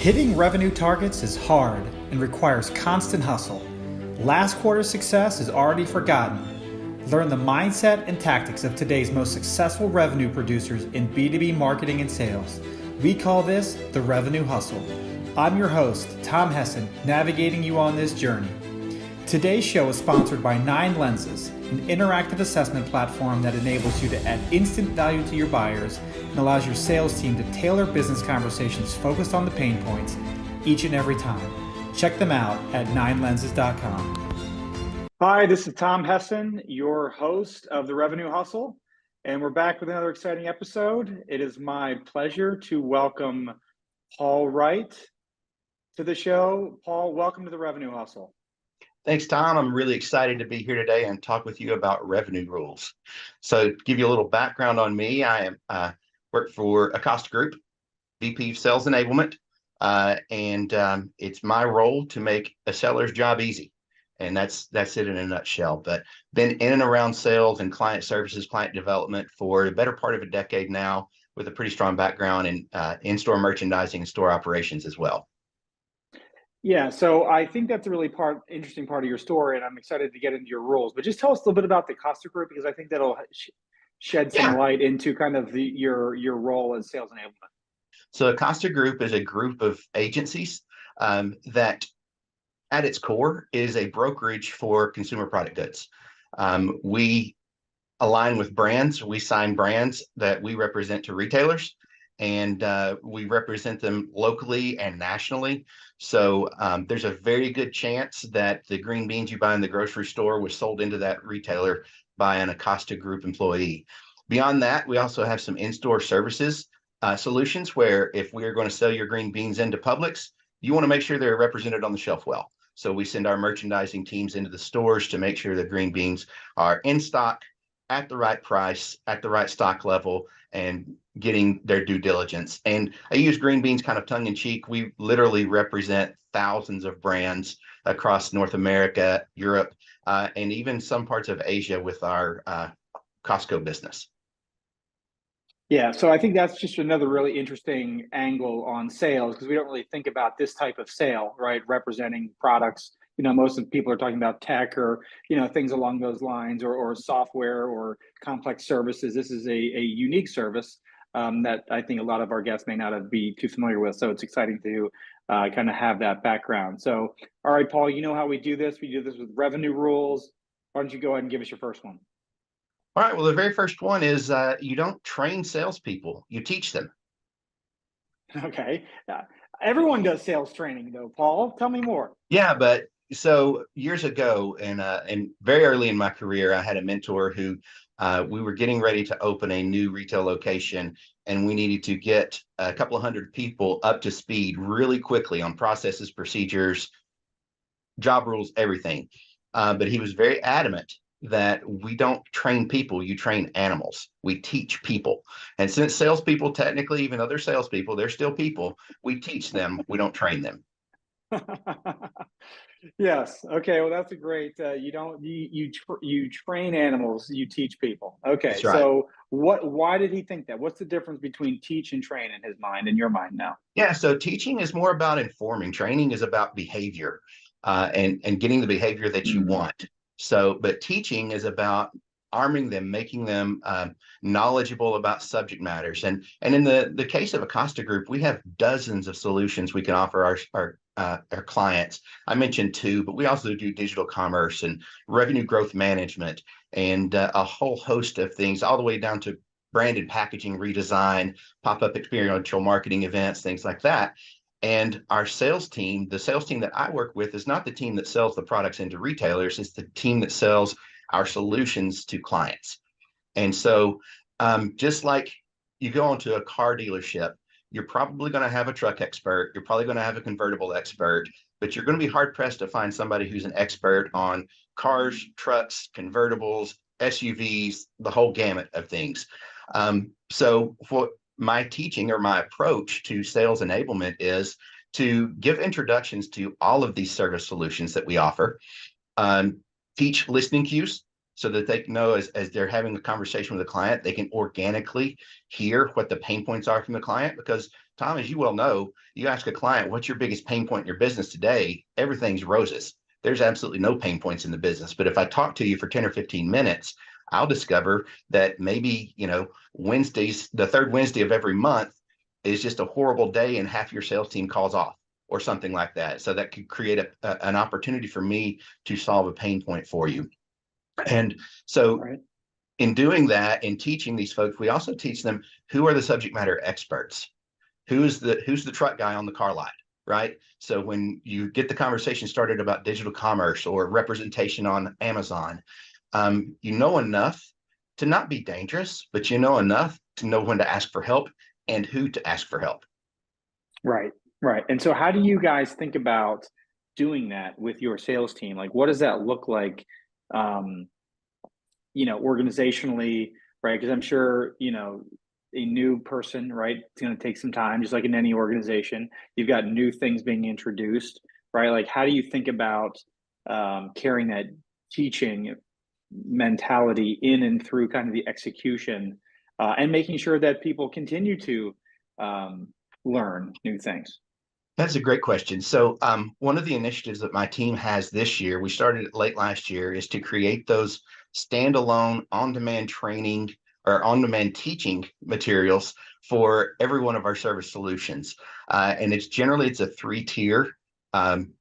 Hitting revenue targets is hard and requires constant hustle. Last quarter's success is already forgotten. Learn the mindset and tactics of today's most successful revenue producers in B2B marketing and sales. We call this the revenue hustle. I'm your host, Tom Hessen, navigating you on this journey. Today's show is sponsored by 9 Lenses, an interactive assessment platform that enables you to add instant value to your buyers and allows your sales team to tailor business conversations focused on the pain points each and every time. Check them out at 9lenses.com. Hi, this is Tom Hessen, your host of the Revenue Hustle, and we're back with another exciting episode. It is my pleasure to welcome Paul Wright to the show. Paul, welcome to the Revenue Hustle. Thanks, Tom. I'm really excited to be here today and talk with you about revenue rules. So to give you a little background on me, I work for Acosta Group, VP of Sales Enablement, and it's my role to make a seller's job easy. And that's it in a nutshell. But been in and around sales and client services, client development for the better part of a decade now, with a pretty strong background in in-store merchandising and store operations as well. Yeah, so I think that's a really interesting part of your story, and I'm excited to get into your rules. But just tell us a little bit about the Acosta Group, because I think that'll shed some light into kind of your role as sales enablement. So Acosta Group is a group of agencies that, at its core, is a brokerage for consumer product goods. We align with brands. We sign brands that we represent to retailers, and we represent them locally and nationally. So there's a very good chance that the green beans you buy in the grocery store was sold into that retailer by an Acosta Group employee. Beyond that, we also have some in-store services solutions where if we are going to sell your green beans into Publix, you want to make sure they're represented on the shelf well. So we send our merchandising teams into the stores to make sure the green beans are in stock, at the right price, at the right stock level, and getting their due diligence. And I use green beans kind of tongue in cheek. We literally represent thousands of brands across North America, Europe, and even some parts of Asia with our Costco business. Yeah, so I think that's just another really interesting angle on sales, because we don't really think about this type of sale, right? Representing products. Most of the people are talking about tech or, things along those lines, or software or complex services. This is a unique service that I think a lot of our guests may not be too familiar with. So it's exciting to kind of have that background. So, all right, Paul, you know how we do this. We do this with revenue rules. Why don't you go ahead and give us your first one? All right. Well, the very first one is you don't train salespeople. You teach them. Okay. Everyone does sales training, though, Paul. Tell me more. Yeah, but so years ago, and very early in my career, I had a mentor who we were getting ready to open a new retail location, and we needed to get a couple of hundred people up to speed really quickly on processes, procedures, job rules, everything. But he was very adamant that we don't train people, you train animals. We teach people. And since salespeople, technically, even though they're salespeople, they're still people, we teach them, we don't train them. Yes. Okay. Well, that's a great. You train animals. You teach people. Okay. That's right. So why did he think that? What's the difference between teach and train in his mind and your mind now? Yeah. So teaching is more about informing. Training is about behavior, and getting the behavior that you want. So, but teaching is about arming them, making them knowledgeable about subject matters. And in the case of Acosta Group, we have dozens of solutions we can offer our clients. I mentioned 2, but we also do digital commerce and revenue growth management and a whole host of things, all the way down to branded packaging redesign, pop-up experiential marketing events, things like that. And our sales team, the sales team that I work with, is not the team that sells the products into retailers. It's the team that sells our solutions to clients. And so just like you go into a car dealership, you're probably going to have a truck expert. You're probably going to have a convertible expert, but you're going to be hard pressed to find somebody who's an expert on cars, trucks, convertibles, SUVs, the whole gamut of things. So what my teaching or my approach to sales enablement is to give introductions to all of these service solutions that we offer, teach listening cues so that they can know as they're having a conversation with a client, they can organically hear what the pain points are from the client, because Tom, as you well know, you ask a client, what's your biggest pain point in your business today? Everything's roses. There's absolutely no pain points in the business. But if I talk to you for 10 or 15 minutes, I'll discover that maybe, Wednesdays, the third Wednesday of every month is just a horrible day and half your sales team calls off or something like that. So that could create an opportunity for me to solve a pain point for you. And so Right. in doing that and teaching these folks, we also teach them who are the subject matter experts. Who's the truck guy on the car lot, right? So when you get the conversation started about digital commerce or representation on Amazon, you know enough to not be dangerous, but you know enough to know when to ask for help and who to ask for help. Right. Right. And so how do you guys think about doing that with your sales team? Like, what does that look like, organizationally, right? Because I'm sure, a new person, right, it's going to take some time, just like in any organization. You've got new things being introduced, right? Like, how do you think about carrying that teaching mentality in and through kind of the execution, and making sure that people continue to learn new things? That's a great question. So one of the initiatives that my team has this year, we started it late last year, is to create those standalone on-demand training or on-demand teaching materials for every one of our service solutions. And it's a three-tier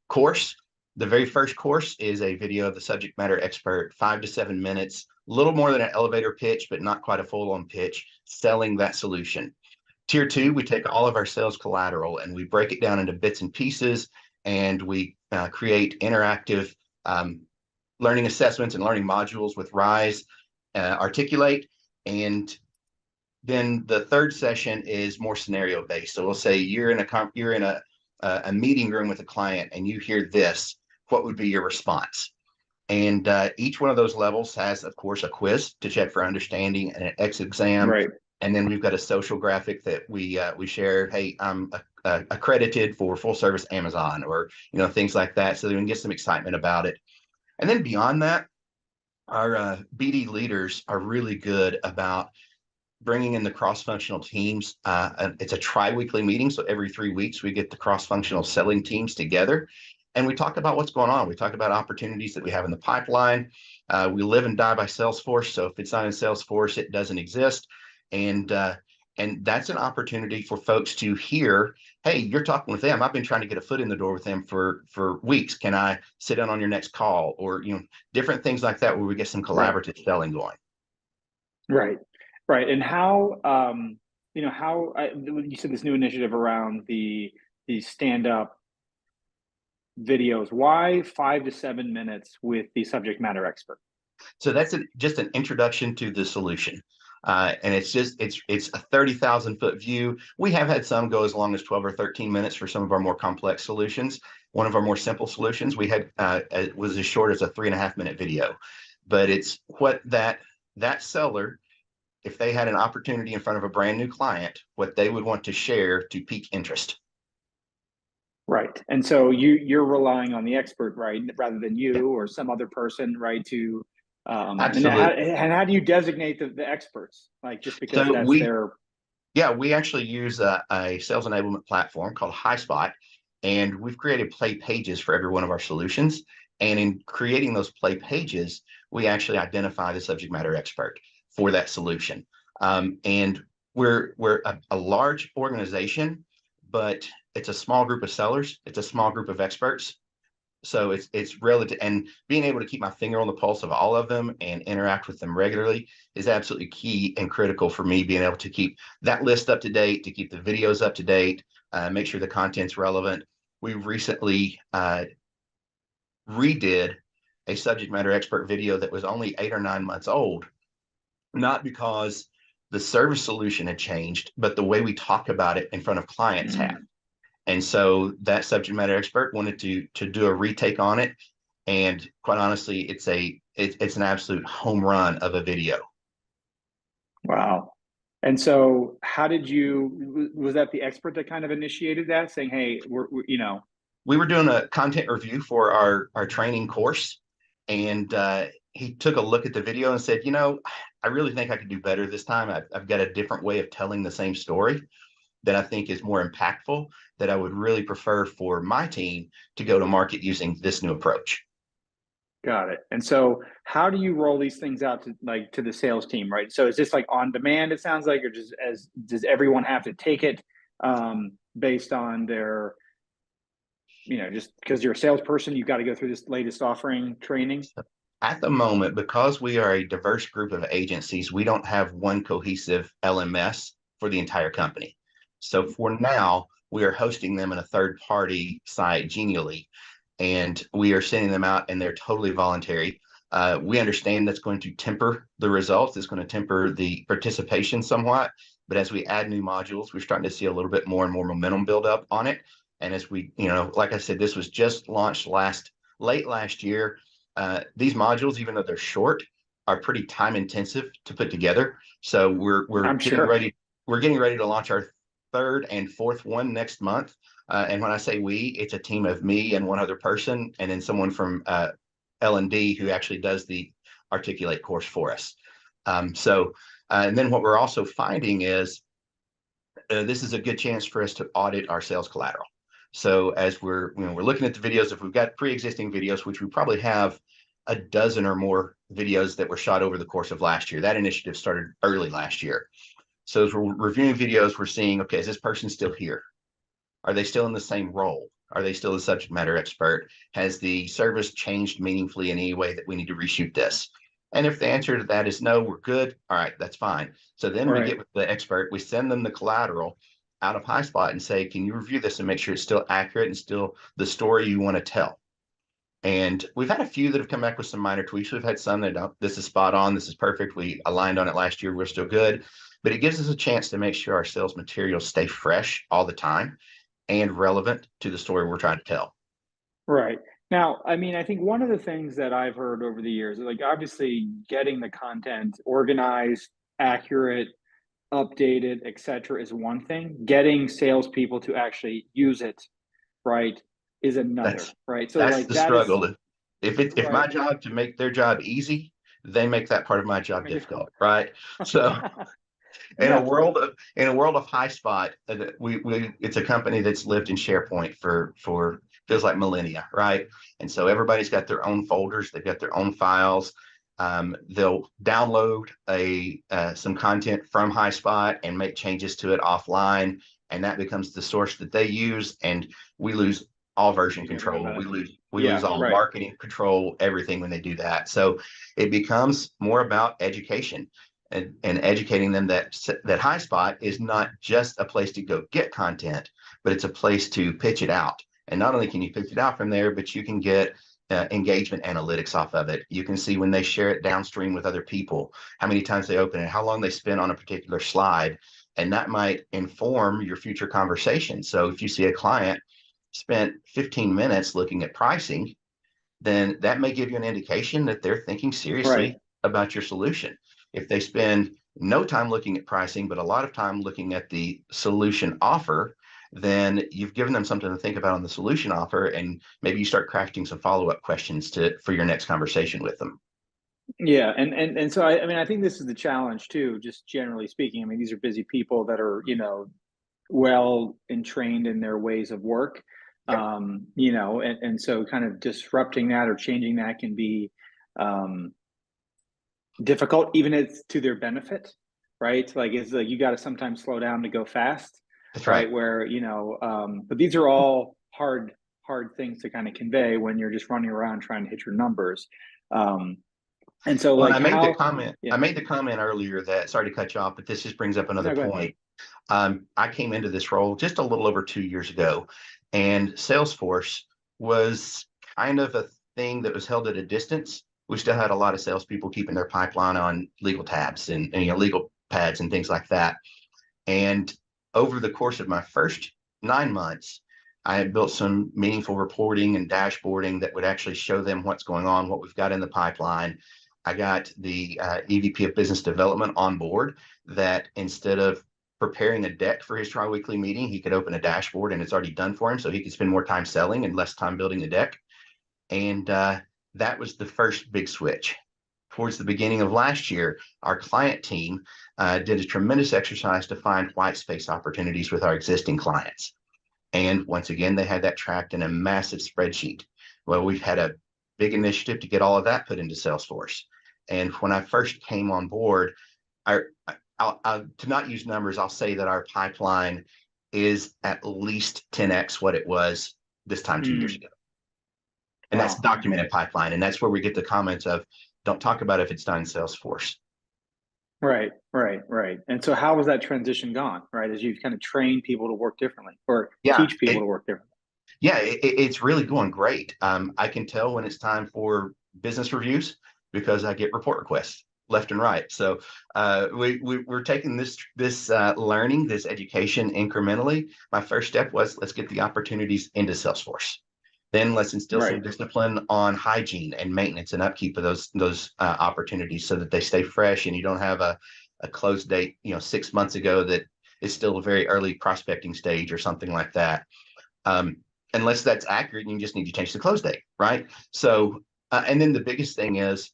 course. The very first course is a video of the subject matter expert, 5 to 7 minutes, a little more than an elevator pitch, but not quite a full-on pitch, selling that solution. Tier 2, we take all of our sales collateral and we break it down into bits and pieces, and we create interactive learning assessments and learning modules with Rise, Articulate. And then the third session is more scenario based. So we'll say you're in a meeting room with a client and you hear this. What would be your response? And each one of those levels has, of course, a quiz to check for understanding and an X exam. Right. And then we've got a social graphic that we share. Hey, I'm accredited for full service Amazon, or things like that, so that we can get some excitement about it. And then beyond that, our BD leaders are really good about bringing in the cross-functional teams. It's a tri-weekly meeting, so every 3 weeks we get the cross-functional selling teams together, and we talk about what's going on. We talk about opportunities that we have in the pipeline. We live and die by Salesforce, so if it's not in Salesforce, it doesn't exist. And that's an opportunity for folks to hear, hey, you're talking with them. I've been trying to get a foot in the door with them for weeks. Can I sit in on your next call? Or different things like that, where we get some collaborative selling going. Right. Right. And how you said this new initiative around the stand-up videos. Why 5 to 7 minutes with the subject matter expert? So that's just an introduction to the solution. And it's a 30,000-foot view. We have had some go as long as 12 or 13 minutes for some of our more complex solutions. One of our more simple solutions we had was as short as a 3.5-minute video. But it's what that seller, if they had an opportunity in front of a brand new client, what they would want to share to pique interest. Right. And so you're relying on the expert, right, rather than you or some other person, right, to Absolutely. and how do you designate the experts? Like, just because So that's their... we actually use a sales enablement platform called HighSpot, and we've created play pages for every one of our solutions. And in creating those play pages, we actually identify the subject matter expert for that solution. And we're a large organization, but it's a small group of sellers. It's a small group of experts. So it's relative, and being able to keep my finger on the pulse of all of them and interact with them regularly is absolutely key and critical for me, being able to keep that list up to date, to keep the videos up to date, make sure the content's relevant. We recently redid a subject matter expert video that was only 8 or 9 months old, not because the service solution had changed, but the way we talk about it in front of clients had. And so that subject matter expert wanted to do a retake on it. And quite honestly, it's an absolute home run of a video. Wow. And so how was that the expert that kind of initiated that, saying, hey, We were doing a content review for our training course, and he took a look at the video and said, I really think I could do better this time. I've got a different way of telling the same story. that I think is more impactful, that I would really prefer for my team to go to market using this new approach. Got it. And so how do you roll these things out to the sales team, right? So is this like on demand, it sounds like, or just does everyone have to take it based on their, just because you're a salesperson, you've got to go through this latest offering training? At the moment, because we are a diverse group of agencies, we don't have one cohesive LMS for the entire company. So for now, we are hosting them in a third-party site, Genially, and we are sending them out, and they're totally voluntary. We understand that's going to temper the results. It's going to temper the participation somewhat. But as we add new modules, we're starting to see a little bit more and more momentum build up on it. And as we, like I said, this was just launched late last year. These modules, even though they're short, are pretty time intensive to put together. So we're getting ready. We're getting ready to launch our third and fourth one next month. And when I say we, it's a team of me and one other person, and then someone from L&D who actually does the Articulate course for us. And then what we're also finding is this is a good chance for us to audit our sales collateral. So as we're looking at the videos, if we've got pre-existing videos, which we probably have a dozen or more videos that were shot over the course of last year. That initiative started early last year. So as we're reviewing videos, we're seeing, okay, is this person still here? Are they still in the same role? Are they still the subject matter expert? Has the service changed meaningfully in any way that we need to reshoot this? And if the answer to that is no, we're good. All right, that's fine. So then we get with the expert, we send them the collateral out of HighSpot and say, can you review this and make sure it's still accurate and still the story you want to tell? And we've had a few that have come back with some minor tweaks. We've had some that don't, this is spot on, this is perfect. We aligned on it last year, we're still good. But it gives us a chance to make sure our sales materials stay fresh all the time and relevant to the story we're trying to tell. Right. Now, I mean, I think one of the things that I've heard over the years, like obviously getting the content organized, accurate, updated, et cetera, is one thing. Getting salespeople to actually use it, right, is another, right? So that's like the that struggle. Is, if my job to make their job easy, they make that part of my job difficult, right? So in a world of HighSpot, it's a company that's lived in SharePoint for feels like millennia, right? And so everybody's got their own folders, they've got their own files. They'll download some content from HighSpot and make changes to it offline, and that becomes the source that they use. And we lose all version control. We lose all marketing control, everything when they do that. So it becomes more about education and educating them that HighSpot is not just a place to go get content, but it's a place to pitch it out. And not only can you pitch it out from there, but you can get engagement analytics off of it. You can see when they share it downstream with other people, how many times they open it, how long they spend on a particular slide, and that might inform your future conversation. So if you see a client spent 15 minutes looking at pricing, then that may give you an indication that they're thinking seriously about your solution. If they spend no time looking at pricing, but a lot of time looking at the solution offer, then you've given them something to think about on the solution offer, and maybe you start crafting some follow-up questions for your next conversation with them. Yeah, and so I mean, I think this is the challenge too, just generally speaking. I mean, these are busy people that are, well entrained in their ways of work. And so kind of disrupting that or changing that can be difficult, even if it's to their benefit, right? Like it's like you got to sometimes slow down to go fast. That's right. Where, but these are all hard things to kind of convey when you're just running around trying to hit your numbers. And so I made the comment earlier that, sorry to cut you off, but this just brings up another point. I came into this role just a little over 2 years ago, and Salesforce was kind of a thing that was held at a distance. We still had a lot of salespeople keeping their pipeline on legal tabs and legal pads and things like that. And over the course of my first 9 months, I had built some meaningful reporting and dashboarding that would actually show them what's going on, what we've got in the pipeline. I got the EVP of Business Development on board that instead of preparing a deck for his tri-weekly meeting, he could open a dashboard and it's already done for him, so he could spend more time selling and less time building the deck. And that was the first big switch towards the beginning of last year, our client team did a tremendous exercise to find white space opportunities with our existing clients. And once again, they had that tracked in a massive spreadsheet. Well, we've had a big initiative to get all of that put into Salesforce. And when I first came on board, to not use numbers, I'll say that our pipeline is at least 10x what it was this time 2 years ago. And that's documented pipeline. And that's where we get the comments of, don't talk about if it's done in Salesforce. Right. And so how has that transition gone, right? As you've kind of trained people to work differently or teach people to work differently? Yeah, it's really going great. I can tell when it's time for business reviews because I get report requests left and right. So we're taking this learning, this education incrementally. My first step was, let's get the opportunities into Salesforce. Then let's instill some discipline on hygiene and maintenance and upkeep of those opportunities so that they stay fresh and you don't have a close date, 6 months ago that is still a very early prospecting stage or something like that. Unless that's accurate, you just need to change the close date, right? So, and then the biggest thing is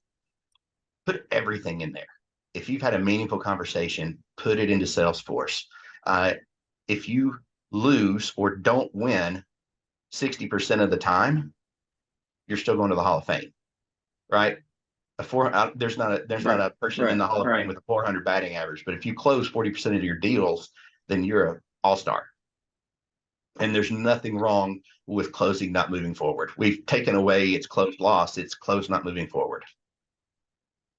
put everything in there. If you've had a meaningful conversation, put it into Salesforce. If you lose or don't win 60% of the time, you're still going to the Hall of Fame, right? There's not a person in the Hall of Fame with a 400 batting average, but if you close 40% of your deals, then you're an all-star. And there's nothing wrong with closing, not moving forward. We've taken away it's closed loss, it's closed, not moving forward.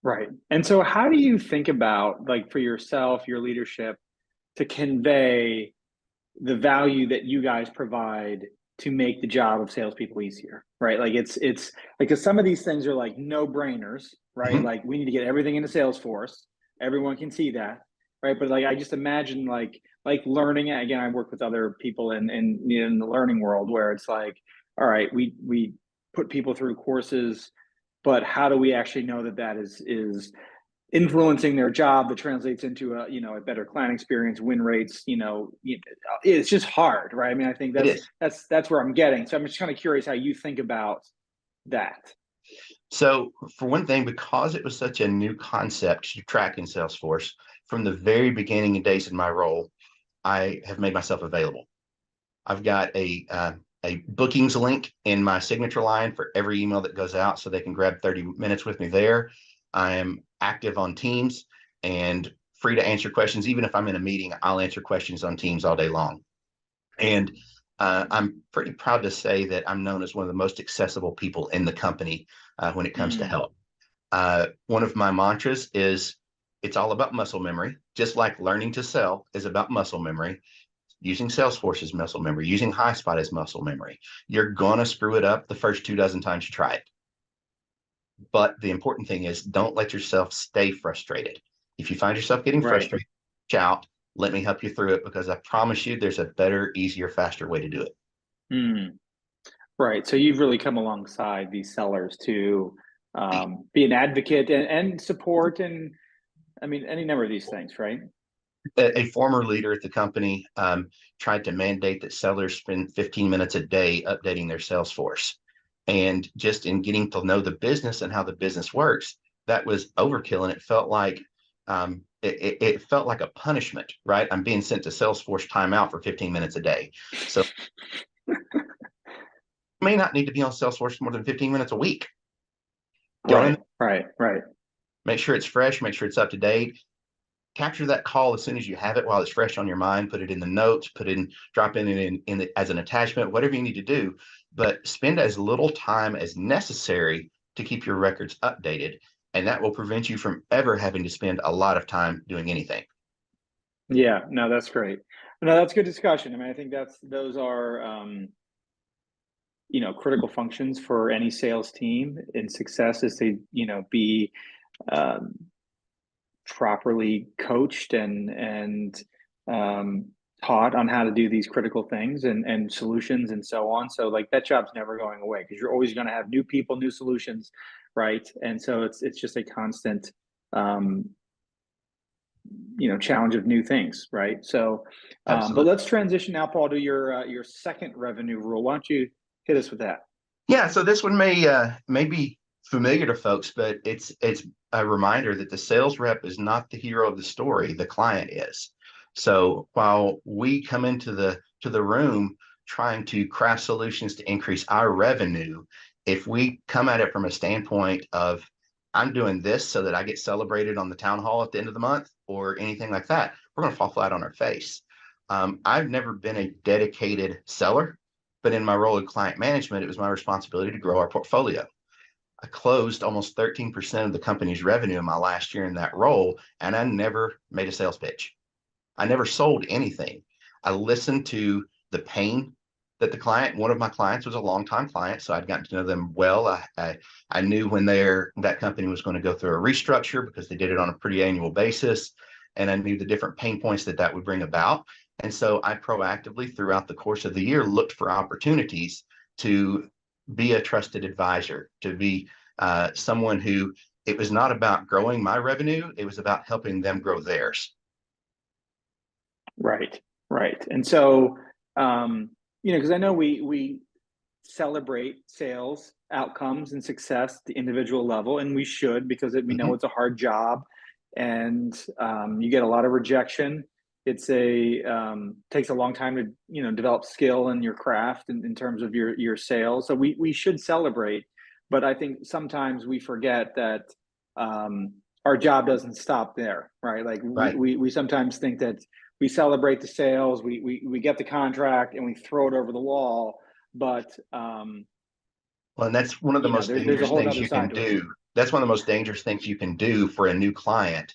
Right. And so how do you think about, like, for yourself, your leadership, to convey the value that you guys provide to make the job of salespeople easier, right? Like it's like, because some of these things are like no brainers, right? Mm-hmm. Like we need to get everything into Salesforce. Everyone can see that, right? But like, I just imagine like learning, again, I work with other people in the learning world where it's like, all right, we put people through courses, but how do we actually know that is influencing their job that translates into a better client experience, win rates? It's just hard, right? I mean, I think that's where I'm getting. So I'm just kind of curious how you think about that. So for one thing, because it was such a new concept to track in Salesforce, from the very beginning and days in my role, I have made myself available. I've got a bookings link in my signature line for every email that goes out so they can grab 30 minutes with me there. I am active on Teams and free to answer questions. Even if I'm in a meeting, I'll answer questions on Teams all day long. And I'm pretty proud to say that I'm known as one of the most accessible people in the company when it comes to help. One of my mantras is, it's all about muscle memory. Just like learning to sell is about muscle memory. Using Salesforce is muscle memory. Using HighSpot is muscle memory. You're going to screw it up the first 24 times you try it. But the important thing is, don't let yourself stay frustrated. If you find yourself getting frustrated, shout, let me help you through it, because I promise you there's a better, easier, faster way to do it. Right. So you've really come alongside these sellers to be an advocate and support, and I mean, any number of these things, right? A former leader at the company tried to mandate that sellers spend 15 minutes a day updating their Salesforce. And just in getting to know the business and how the business works, that was overkill. And it felt like it felt like a punishment, right? I'm being sent to Salesforce timeout for 15 minutes a day. So you may not need to be on Salesforce more than 15 minutes a week. Right. Make sure it's fresh, make sure it's up to date. Capture that call as soon as you have it while it's fresh on your mind. Put it in the notes, drop it in as an attachment, whatever you need to do. But spend as little time as necessary to keep your records updated. And that will prevent you from ever having to spend a lot of time doing anything. Yeah, no, that's great. No, that's good discussion. I mean, I think those are, critical functions for any sales team in success, is to, be properly coached and taught on how to do these critical things and solutions and so on. So like, that job's never going away, because you're always going to have new people, new solutions, right? And so it's just a constant challenge of new things, right? So but let's transition now, Paul, to your second revenue rule. Why don't you hit us with that? Yeah, so this one may be familiar to folks, but it's a reminder that the sales rep is not the hero of the story, the client is. So while we come into the room trying to craft solutions to increase our revenue, if we come at it from a standpoint of I'm doing this so that I get celebrated on the town hall at the end of the month or anything like that, we're going to fall flat on our face. I've never been a dedicated seller, but in my role in client management, it was my responsibility to grow our portfolio. I closed almost 13% of the company's revenue in my last year in that role, and I never made a sales pitch. I never sold anything. I listened to the pain that the client, one of my clients was a longtime client, so I'd gotten to know them well. I knew when that company was going to go through a restructure because they did it on a pretty annual basis, and I knew the different pain points that would bring about. And so I proactively, throughout the course of the year, looked for opportunities to be a trusted advisor, to be someone who, it was not about growing my revenue, it was about helping them grow theirs. Right, right. And so, because I know we celebrate sales outcomes and success at the individual level, and we should, because we know it's a hard job, and you get a lot of rejection. It's takes a long time to develop skill in your craft in terms of your sales. So we should celebrate, but I think sometimes we forget that our job doesn't stop there, right? Like Right. we sometimes think that we celebrate the sales, we get the contract, and we throw it over the wall. But well, and that's one of the most there's a dangerous whole things other you can side to it. do. That's one of the most dangerous things you can do for a new client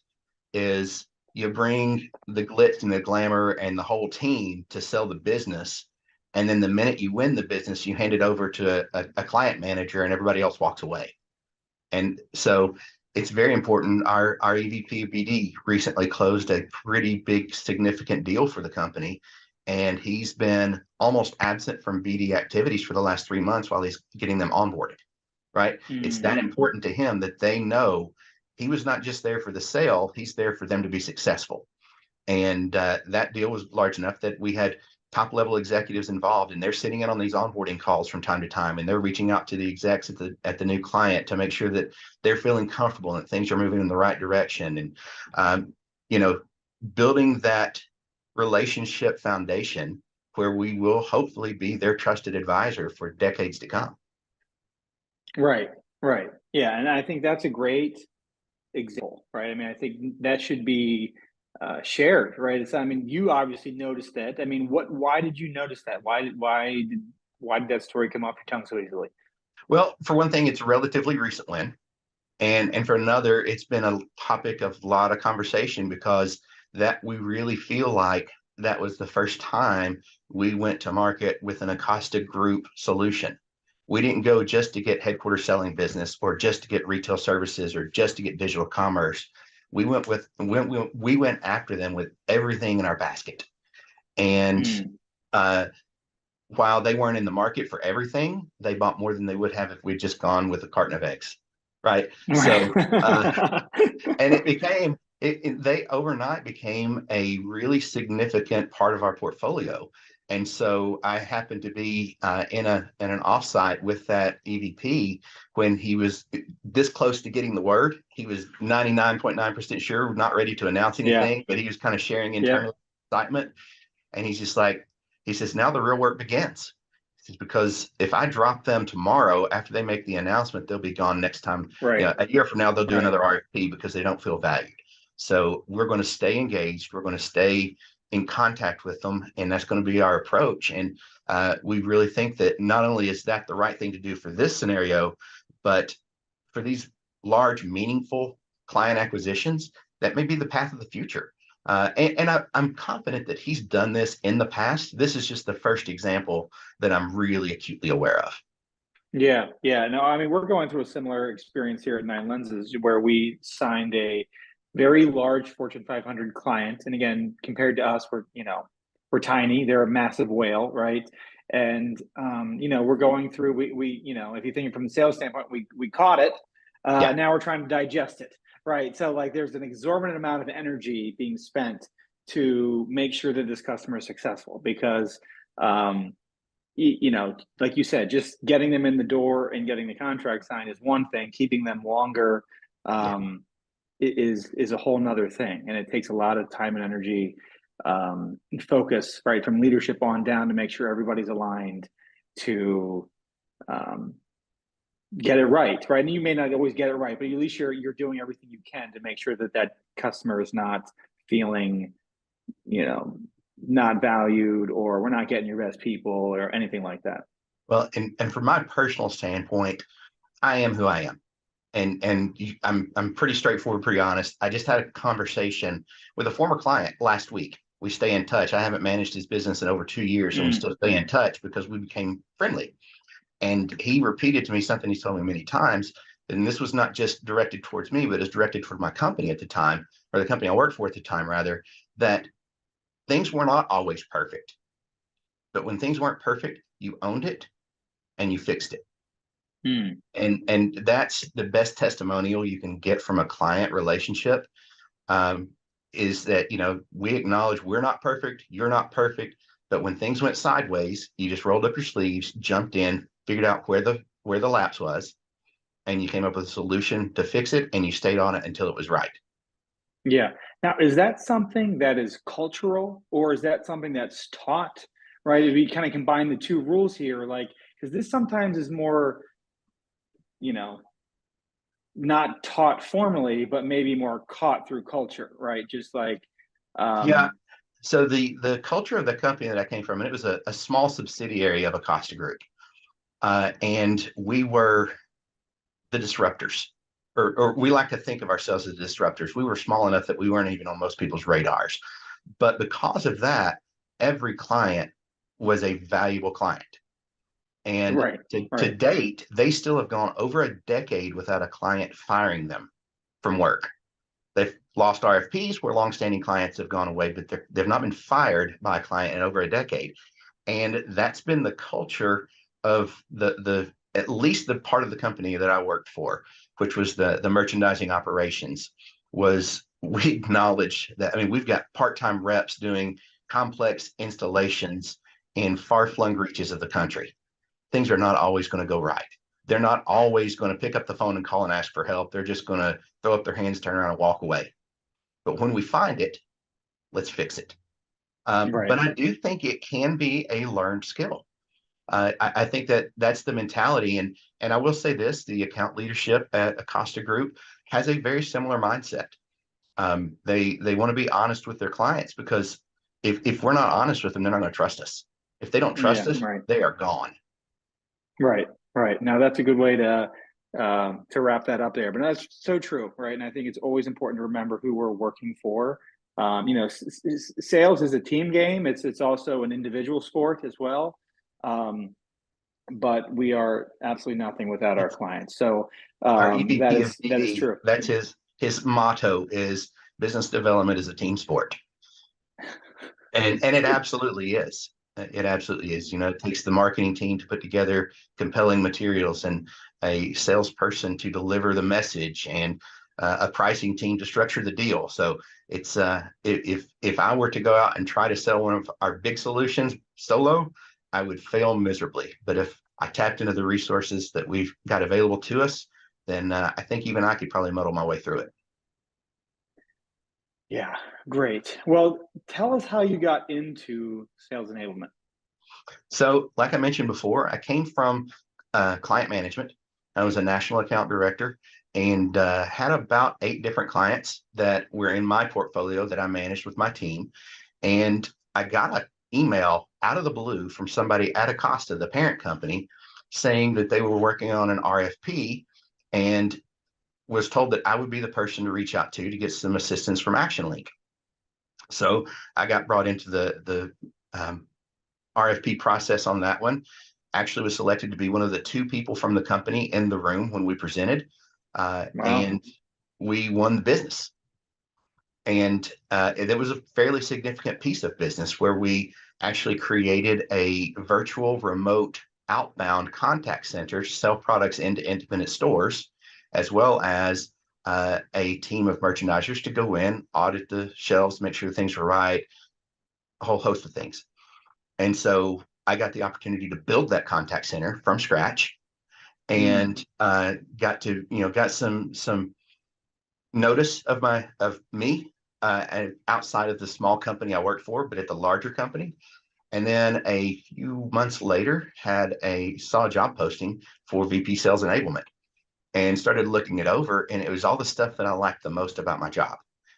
is you bring the glitz and the glamour and the whole team to sell the business. And then the minute you win the business, you hand it over to a client manager and everybody else walks away. And so it's very important. Our EVP of BD recently closed a pretty big, significant deal for the company. And he's been almost absent from BD activities for the last 3 months while he's getting them onboarded, right? It's that important to him that they know he was not just there for the sale, he's there for them to be successful. And that deal was large enough that we had top level executives involved, and they're sitting in on these onboarding calls from time to time, and they're reaching out to the execs at the new client to make sure that they're feeling comfortable and that things are moving in the right direction. And building that relationship foundation where we will hopefully be their trusted advisor for decades to come. Right, right. Yeah, and I think that's a great example, right? I mean, I think that should be shared, right? You obviously noticed that. I mean, why did you notice that? Why did that story come off your tongue so easily? Well, for one thing, it's a relatively recent win. And for another, it's been a topic of a lot of conversation because that we really feel like that was the first time we went to market with an Acosta Group solution. We didn't go just to get headquarters selling business or just to get retail services or just to get digital commerce. We went after them with everything in our basket. And while they weren't in the market for everything, they bought more than they would have if we'd just gone with a carton of eggs. Right. So, and they overnight became a really significant part of our portfolio. And so I happened to be in an offsite with that EVP when he was this close to getting the word. He was 99.9% sure, not ready to announce anything, but he was kind of sharing internal excitement. And he's just like, he says, now the real work begins. Because if I drop them tomorrow after they make the announcement, they'll be gone next time. Right. A year from now, they'll do another RFP because they don't feel valued. So we're going to stay engaged. We're going to stay in contact with them. And that's going to be our approach. And we really think that not only is that the right thing to do for this scenario, but for these large, meaningful client acquisitions, that may be the path of the future. I'm confident that he's done this in the past. This is just the first example that I'm really acutely aware of. Yeah. No, I mean, we're going through a similar experience here at Nine Lenses where we signed a very large Fortune 500 client. And again, compared to us, we're tiny. They're a massive whale, right? And we're going through. We if you think from the sales standpoint, we caught it. Now we're trying to digest it. Right. So there's an exorbitant amount of energy being spent to make sure that this customer is successful because you know, like you said, just getting them in the door and getting the contract signed is one thing. Keeping them longer Yeah. is a whole nother thing, and it takes a lot of time and energy, and focus, right, from leadership on down to make sure everybody's aligned to um, get it right, right? And you may not always get it right, but at least you're doing everything you can to make sure that that customer is not feeling, you know, not valued, or we're not getting your best people or anything like that. Well, and from my personal standpoint, I am who I am. I'm pretty straightforward, pretty honest. I just had a conversation with a former client last week. We stay in touch. I haven't managed his business in over 2 years, and we still stay in touch because we became friendly. And he repeated to me something he's told me many times. And this was not just directed towards me, but it's directed toward my company at the time, or the company I worked for at the time, rather, that things were not always perfect. But when things weren't perfect, you owned it and you fixed it. Mm. And that's the best testimonial you can get from a client relationship, um, is that, you know, we acknowledge we're not perfect, you're not perfect, but when things went sideways, you just rolled up your sleeves, jumped in, figured out where the lapse was, and you came up with a solution to fix it, and you stayed on it until it was right. Yeah. Now, is that something that is cultural, or is that something that's taught? Right? If we kind of combine the two rules here, like, because this sometimes is more, you know, not taught formally, but maybe more caught through culture, right? Just like, Yeah. um, So the culture of the company that I came from, and it was a small subsidiary of Acosta Group, and we were the disruptors, or we like to think of ourselves as disruptors. We were small enough that we weren't even on most people's radars. But because of that, every client was a valuable client. And right, to right. date, they still have gone over a decade without a client firing them from work. They've lost RFPs where longstanding clients have gone away, but they've not been fired by a client in over a decade. And that's been the culture of the at least the part of the company that I worked for, which was the merchandising operations. Was we acknowledge that, I mean, we've got part-time reps doing complex installations in far-flung reaches of the country. Things are not always going to go right. They're not always going to pick up the phone and call and ask for help. They're just going to throw up their hands, turn around, and walk away. But when we find it, let's fix it. Right. But I do think it can be a learned skill. I think that that's the mentality, and I will say this: the account leadership at Acosta Group has a very similar mindset. They want to be honest with their clients, because if we're not honest with them, they're not going to trust us. If they don't trust Yeah, us, right. they are gone. Right, right. Now that's a good way to wrap that up there. But that's so true, right? And I think it's always important to remember who we're working for. You know, sales is a team game. It's also an individual sport as well. Um, but we are absolutely nothing without our clients. So Our EVP of that is BD, true. that's his motto is business development is a team sport. And it absolutely is. It absolutely is. You know, it takes the marketing team to put together compelling materials, and a salesperson to deliver the message, and a pricing team to structure the deal. So it's if I were to go out and try to sell one of our big solutions solo, I would fail miserably. But if I tapped into the resources that we've got available to us, then I think even I could probably muddle my way through it. Yeah, great. Well, tell us how you got into sales enablement. So, like I mentioned before, I came from client management. I was a national account director, and had about 8 different clients that were in my portfolio that I managed with my team. And I got an email out of the blue from somebody at Acosta, the parent company, saying that they were working on an RFP, and was told that I would be the person to reach out to get some assistance from ActionLink. So I got brought into the RFP process on that one. Actually was selected to be one of the 2 people from the company in the room when we presented, Wow. and we won the business. And it was a fairly significant piece of business where we actually created a virtual remote outbound contact center, sell products into independent stores, as well as a team of merchandisers to go in, audit the shelves, make sure things were right, a whole host of things. And so I got the opportunity to build that contact center from scratch, and got some notice of me and outside of the small company I worked for, but at the larger company. And then a few months later, saw a job posting for VP Sales Enablement, and started looking it over. And it was all the stuff that I liked the most about my job.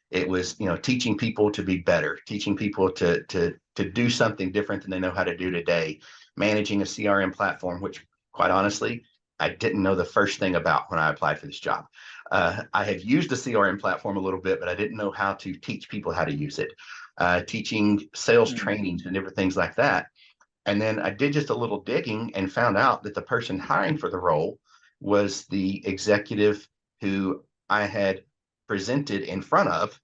It was, teaching people to be better, teaching people to do something different than they know how to do today, managing a CRM platform, which quite honestly, I didn't know the first thing about when I applied for this job. I had used a CRM platform a little bit, but I didn't know how to teach people how to use it, teaching sales trainings and different things like that. And then I did just a little digging and found out that the person hiring for the role was the executive who I had presented in front of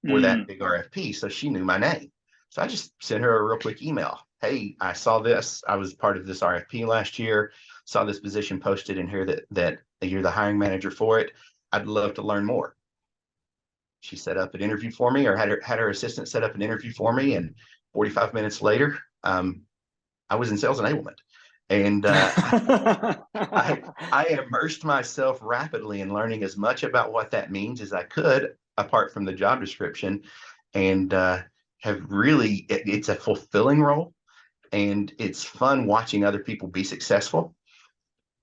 for that big RFP. So she knew my name. So I just sent her a real quick email. Hey, I saw this. I was part of this RFP last year, saw this position posted and hear that you're the hiring manager for it. I'd love to learn more. She set up an interview for me, or had her assistant set up an interview for me. And 45 minutes later, I was in sales enablement. And I immersed myself rapidly in learning as much about what that means as I could, apart from the job description, and it's a fulfilling role, and it's fun watching other people be successful.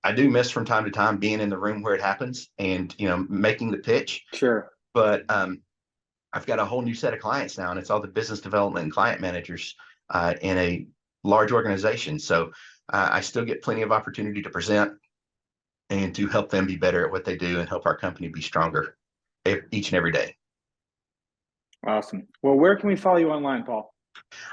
I do miss from time to time being in the room where it happens and, making the pitch. Sure. But I've got a whole new set of clients now, and it's all the business development and client managers in a large organization. So I still get plenty of opportunity to present and to help them be better at what they do and help our company be stronger each and every day. Awesome. Well, where can we follow you online, Paul?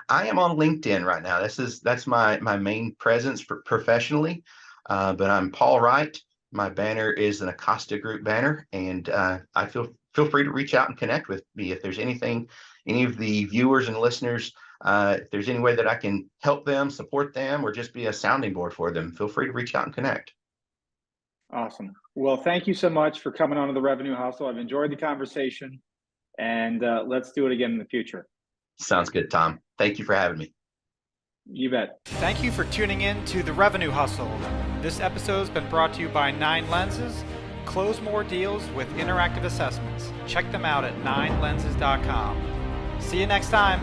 I am on LinkedIn right now. That's my main presence professionally. But I'm Paul Wright. My banner is an Acosta Group banner, and I feel free to reach out and connect with me if there's anything, any of the viewers and listeners. If there's any way that I can help them, support them, or just be a sounding board for them, feel free to reach out and connect. Awesome. Well, thank you so much for coming on to the Revenue Hustle. I've enjoyed the conversation, and let's do it again in the future. Sounds good, Tom. Thank you for having me. You bet. Thank you for tuning in to The Revenue Hustle. This episode has been brought to you by 9 Lenses. Close more deals with interactive assessments. Check them out at 9lenses.com. See you next time.